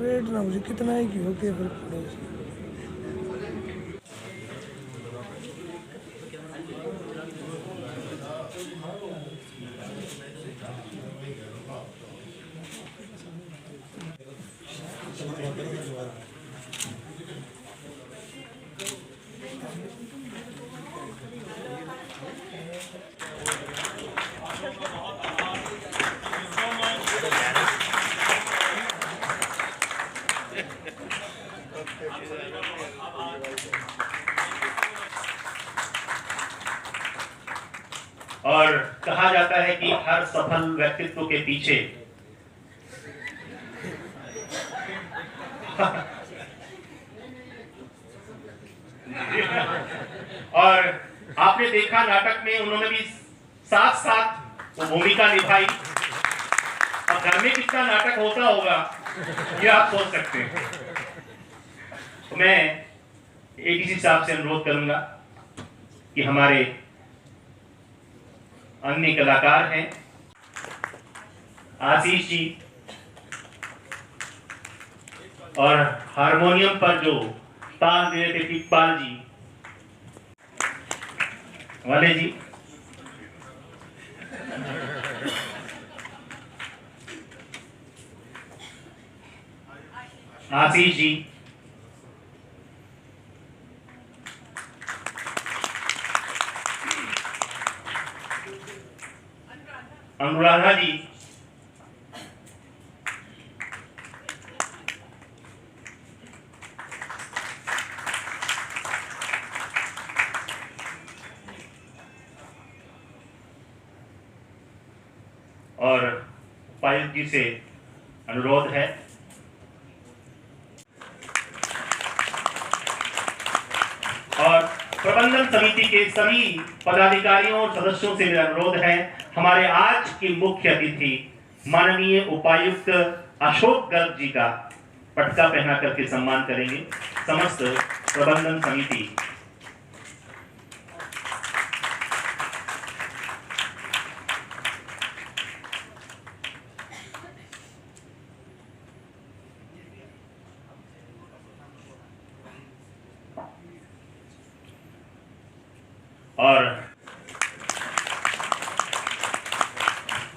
Rate ना मुझे कितना ही की हो के फर्क पड़ेगा। और कहा जाता है कि हर सफल व्यक्तित्व के पीछे और आपने देखा नाटक में उन्होंने भी साथ साथ वो भूमिका निभाई। अब घर में कितना नाटक होता होगा ये आप सोच सकते हैं। तो मैं एडीसी साहब से अनुरोध करूंगा कि हमारे अन्य कलाकार हैं आशीष जी और हारमोनियम पर जो ताल दे रहे थे इकबाल जी वाले जी, आशीष जी, अनुराधा जी, और उपायुक्त जी से अनुरोध है और प्रबंधन समिति के सभी पदाधिकारियों और सदस्यों से मेरा अनुरोध है, हमारे आज की मुख्य अतिथि माननीय उपायुक्त अशोक गर्ग जी का पटका पहना करके सम्मान करेंगे समस्त प्रबंधन समिति।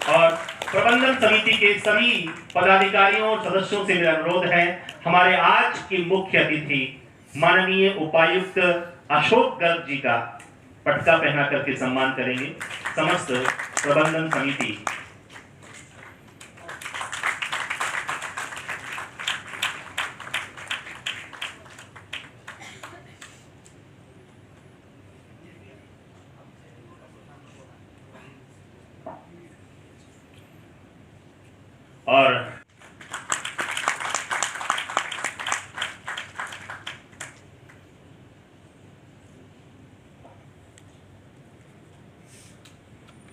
और प्रबंधन समिति के सभी पदाधिकारियों और सदस्यों से मेरा अनुरोध है, हमारे आज की मुख्य अतिथि माननीय उपायुक्त अशोक गर्ग जी का पटका पहना करके सम्मान करेंगे समस्त प्रबंधन समिति। और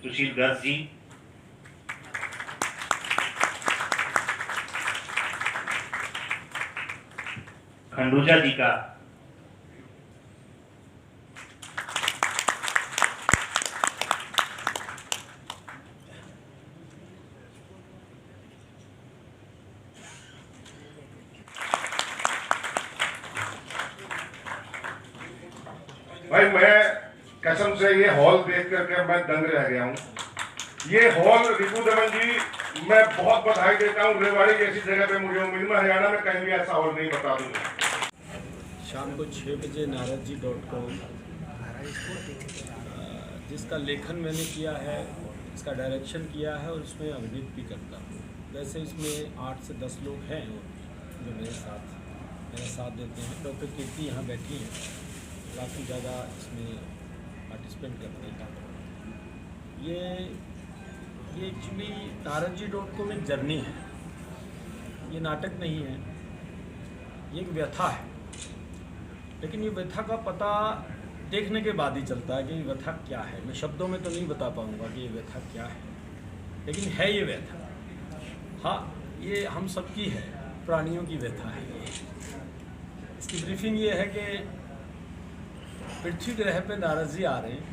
सुशील गर्ग जी, खंडूजा जी का भाई मैं कसम से ये हॉल देख करके मैं दंग रह गया हूँ। ये हॉल रिपु दमन जी मैं बहुत बधाई देता हूँ। रेवाड़ी जैसी जगह पे मुझे उम्मीद में हरियाणा में कहीं भी ऐसा हॉल नहीं बता दूंगा। शाम को 6 बजे नारदजी.com जिसका लेखन मैंने किया है, इसका डायरेक्शन किया है और इसमें अभिनीत भी करता हूँ। वैसे इसमें 8 से 10 लोग हैं जो मेरा साथ देते हैं। डॉक्टर कीर्ति यहाँ बैठी हैं, काफ़ी ज़्यादा इसमें पार्टिसिपेट करते हैं। ये एक्चुअली नारदजी.com एक जर्नी है, ये नाटक नहीं है, ये एक व्यथा है। लेकिन ये व्यथा का पता देखने के बाद ही चलता है कि ये व्यथा क्या है। मैं शब्दों में तो नहीं बता पाऊँगा कि ये व्यथा क्या है, लेकिन है ये व्यथा। हाँ, ये हम सबकी है, प्राणियों की व्यथा है। इसकी ब्रीफिंग ये है कि पृथ्वी ग्रह पे नारद जी आ रहे हैं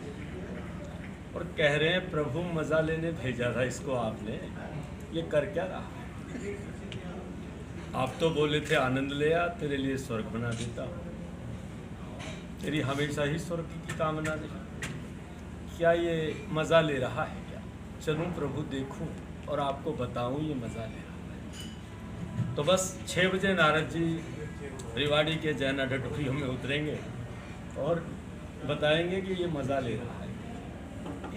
और कह रहे हैं प्रभु मज़ा लेने भेजा था इसको आपने, ये कर क्या रहा। आप तो बोले थे आनंद ले आ, तेरे लिए स्वर्ग बना देता हूँ। तेरी हमेशा ही स्वर्ग की कामना नहीं, क्या ये मज़ा ले रहा है क्या? चलूँ प्रभु देखूँ और आपको बताऊँ ये मज़ा ले रहा है। तो बस 6 बजे नारद जी रेवाड़ी के जैन ऑडिटोरियम में उतरेंगे और बताएंगे कि ये मज़ा ले रहा है।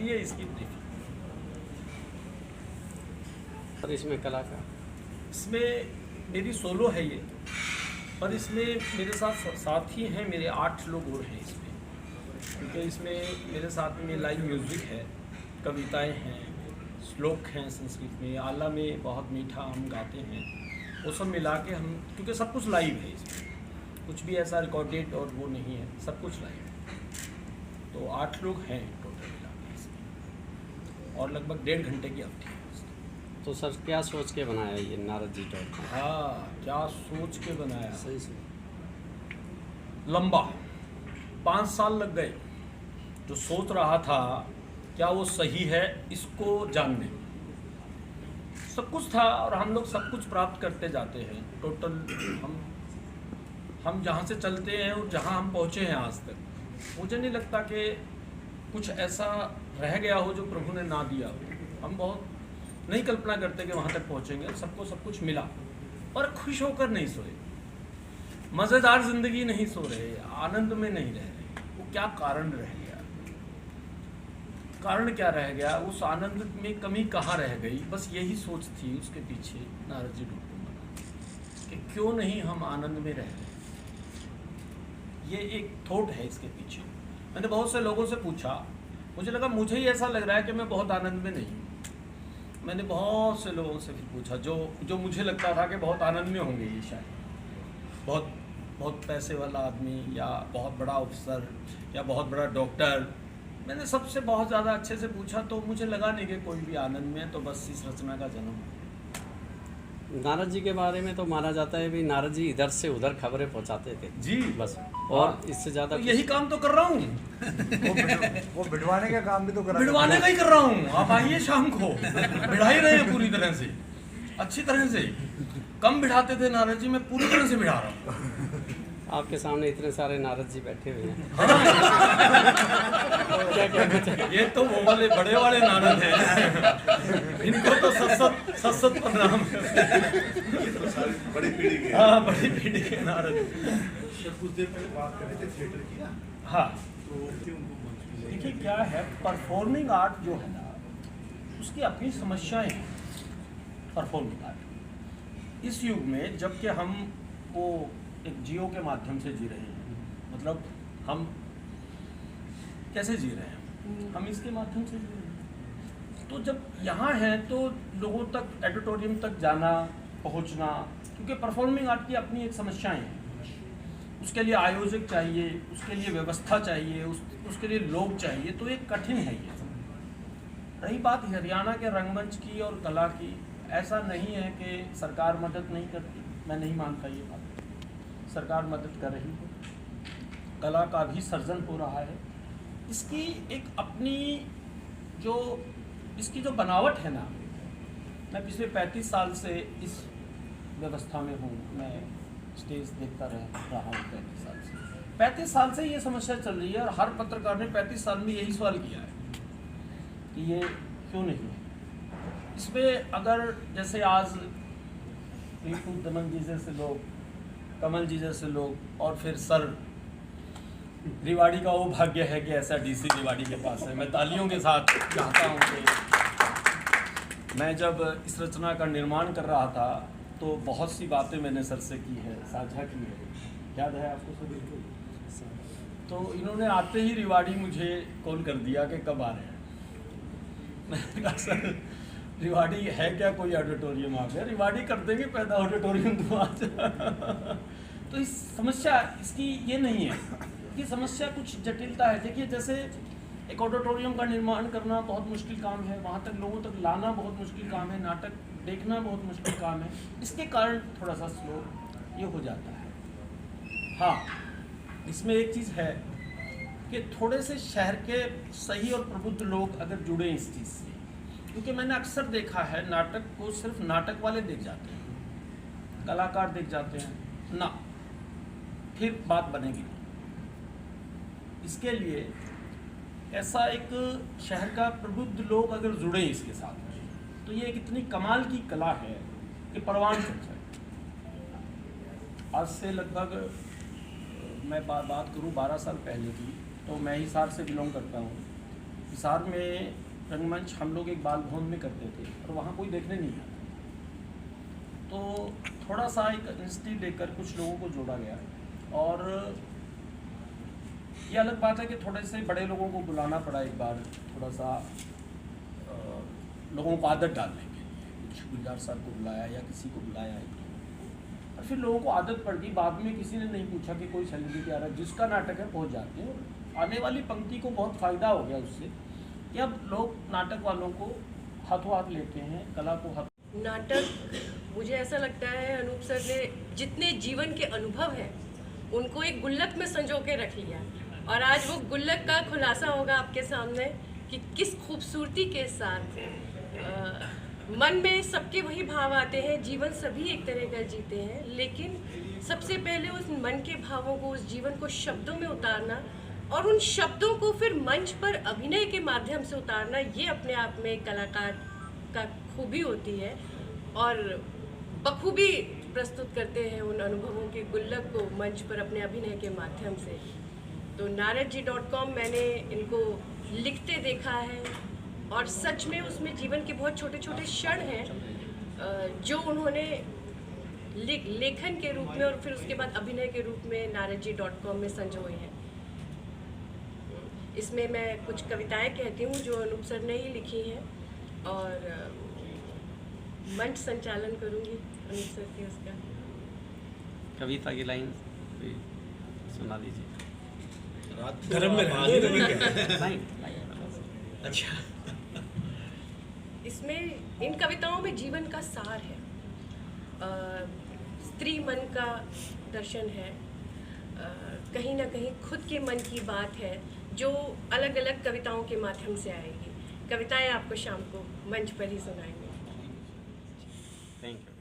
ये इसकी ब्रीफिंग। और इसमें कलाकार, इसमें मेरी सोलो है ये, और इसमें मेरे साथ साथी हैं मेरे 8 लोग और हैं इसमें, क्योंकि इसमें मेरे साथ में लाइव म्यूज़िक है, कविताएं हैं, श्लोक हैं संस्कृत में, आला में बहुत मीठा हम गाते हैं, वो सब मिला के हम, क्योंकि सब कुछ लाइव है इसमें, कुछ भी ऐसा रिकॉर्डेड और वो नहीं है, सब कुछ लाइव है। तो 8 लोग हैं टोटल मिला के इसमें, और लगभग 1.5 घंटे की अवधि है। तो सर क्या सोच के बनाया ये नारद जी टॉक? हाँ, क्या सोच के बनाया, सही से लंबा 5 साल लग गए। जो सोच रहा था क्या वो सही है इसको जानने में, सब कुछ था और हम लोग सब कुछ प्राप्त करते जाते हैं। टोटल हम जहाँ से चलते हैं और जहाँ हम पहुँचे हैं आज तक, मुझे नहीं लगता कि कुछ ऐसा रह गया हो जो प्रभु ने ना दिया हो। हम बहुत नहीं कल्पना करते कि वहाँ तक पहुँचेंगे। सबको सब कुछ मिला और खुश होकर नहीं सोए, मज़ेदार ज़िंदगी नहीं सो रहे, आनंद में नहीं रह रहे। वो क्या कारण रह गया? कारण क्या रह गया? उस आनंद में कमी कहाँ रह गई? बस यही सोच थी उसके पीछे नारद जी डॉट कॉम बना कि क्यों नहीं हम आनंद में रह रहे। ये एक थॉट है इसके पीछे। मैंने बहुत से लोगों से पूछा, मुझे लगा मुझे ही ऐसा लग रहा है कि मैं बहुत आनंद में नहीं हूँ। मैंने बहुत से लोगों से फिर पूछा जो मुझे लगता था कि बहुत आनंद में होंगे, ये शायद बहुत पैसे वाला आदमी या बहुत बड़ा अफसर या बहुत बड़ा डॉक्टर। मैंने सबसे बहुत ज़्यादा अच्छे से पूछा तो मुझे लगा नहीं कि कोई भी आनंद में है। तो बस इस रचना का जन्म। नारद जी के बारे में तो माना जाता है भी नारद जी इधर से उधर खबरें पहुंचाते थे जी, बस, और इससे ज़्यादा तो यही काम तो कर रहा हूँ। वो बिठवाने का काम भी तो कर बिड़वाने का ही कर रहा हूँ। आप आइए शाम को, बिढ़ा ही रहे हैं पूरी तरह से, अच्छी तरह से। कम बिठाते थे नारद जी, मैं पूरी तरह से बिठा रहा हूँ। आपके सामने इतने सारे नारद जी बैठे हुए हैं। ये तो वो वाले बड़े वाले नारद हैं, इनको तो सत प्रणाम। बड़ी पीढ़ी के। हाँ, बड़ी पीढ़ी के नारद। कुछ देर पहले बात कर रहे थे थिएटर की ना, हाँ, तो उनको देखिए क्या है, परफॉर्मिंग आर्ट जो है ना, उसकी अपनी समस्याएं हैं। परफॉर्मिंग आर्ट इस युग में, जबकि हम वो एक जियो के माध्यम से जी रहे हैं, मतलब हम कैसे जी रहे हैं, हम इसके माध्यम से जी रहे हैं। तो जब यहाँ हैं तो लोगों तक, ऑडिटोरियम तक जाना, पहुँचना, क्योंकि परफॉर्मिंग आर्ट की अपनी एक समस्याएं हैं। उसके लिए आयोजक चाहिए, उसके लिए व्यवस्था चाहिए, उसके लिए लोग चाहिए, तो एक कठिन है ये। रही बात हरियाणा के रंगमंच की और कला की, ऐसा नहीं है कि सरकार मदद नहीं करती, मैं नहीं मानता ये बात। सरकार मदद कर रही है, कला का भी सर्जन हो रहा है। इसकी एक अपनी इसकी जो बनावट है ना, मैं पिछले 35 साल से इस व्यवस्था में हूँ। मैं स्टेज देखता रहा हूँ 35 साल से ये समस्या चल रही है, और हर पत्रकार ने 35 साल में यही सवाल किया है कि ये क्यों नहीं है। इसमें अगर जैसे आज रिपू दमन जी जैसे लोग, कमल जी जैसे लोग, और फिर सर रेवाड़ी का वो भाग्य है कि ऐसा डीसी रेवाड़ी के पास है। मैं तालियों के साथ चाहता हूँ कि मैं जब इस रचना का निर्माण कर रहा था तो बहुत सी बातें मैंने सर से की है, साझा की है, याद है आपको सर? बिल्कुल। तो इन्होंने आते ही रेवाड़ी मुझे कॉल कर दिया कि कब आ रहे हैं। मैंने कहा सर रेवाड़ी है क्या कोई ऑडिटोरियम आ गया? रेवाड़ी कर देंगे पैदा, ऑडिटोरियम तो आ जा। तो इस समस्या इसकी ये नहीं है, ये समस्या कुछ जटिलता है। देखिए जैसे एक ऑडिटोरियम का निर्माण करना बहुत मुश्किल काम है, वहाँ तक लोगों तक लाना बहुत मुश्किल काम है, नाटक देखना बहुत मुश्किल काम है। इसके कारण थोड़ा सा स्लो ये हो जाता है। हाँ, इसमें एक चीज़ है कि थोड़े से शहर के सही और प्रबुद्ध लोग अगर जुड़े इस चीज़ से, क्योंकि मैंने अक्सर देखा है नाटक को सिर्फ नाटक वाले देख जाते हैं, कलाकार देख जाते हैं ना, फिर बात बनेगी नहीं। इसके लिए ऐसा एक शहर का प्रबुद्ध लोग अगर जुड़े इसके साथ तो ये एक इतनी कमाल की कला है कि परवान चढ़ जाए। आज से लगभग मैं बात करूं 12 साल पहले की, तो मैं हिसार से बिलोंग करता हूं। हिसार में रंगमंच हम लोग एक बाल भवन में करते थे और वहाँ कोई देखने नहीं आता, तो थोड़ा सा एक इंस्टीट्यूट देकर कुछ लोगों को जोड़ा गया। और ये अलग बात है कि थोड़े से बड़े लोगों को बुलाना पड़ा एक बार, थोड़ा सा लोगों को आदत डालने के लिए। कुछ गुलजार साहब को बुलाया या किसी को बुलाया एक, और फिर लोगों को आदत पड़ गई। बाद में किसी ने नहीं पूछा कि कोई सेलिब्रिटी आ रहा है, जिसका नाटक है पहुंच जाते हैं। और आने वाली पंक्ति को बहुत फ़ायदा हो गया उससे कि अब लोग नाटक वालों को हाथों हाथ लेते हैं, कला को हाथ। नाटक मुझे ऐसा लगता है अनूप सर ने जितने जीवन के अनुभव हैं उनको एक गुल्लक में संजो के रख लिया, और आज वो गुल्लक का खुलासा होगा आपके सामने कि किस खूबसूरती के साथ मन में सबके वही भाव आते हैं। जीवन सभी एक तरह का जीते हैं, लेकिन सबसे पहले उस मन के भावों को, उस जीवन को शब्दों में उतारना और उन शब्दों को फिर मंच पर अभिनय के माध्यम से उतारना, ये अपने आप में कलाकार का खूबी होती है। और बखूबी प्रस्तुत करते हैं उन अनुभवों के गुल्लक को मंच पर अपने अभिनय के माध्यम से। तो नारदजी.com मैंने इनको लिखते देखा है, और सच में उसमें जीवन के बहुत छोटे छोटे क्षण हैं जो उन्होंने लेखन के रूप में और फिर उसके बाद अभिनय के रूप में नारदजी.com में संजोए हैं। इसमें मैं कुछ कविताएं कहती हूँ जो अनूप सर ने ही लिखी हैं, और मंच संचालन करूँगी अनूप सर की उसका। कविता की लाइन सुना दीजिए। धर्म में रहते लाइन अच्छा। इसमें इन कविताओं में जीवन का सार है, स्त्री मन का दर्शन है, कहीं ना कहीं खुद के मन की बात है जो अलग अलग कविताओं के माध्यम से आएगी। कविताएं आपको शाम को मंच पर ही सुनाएंगे। Thank you.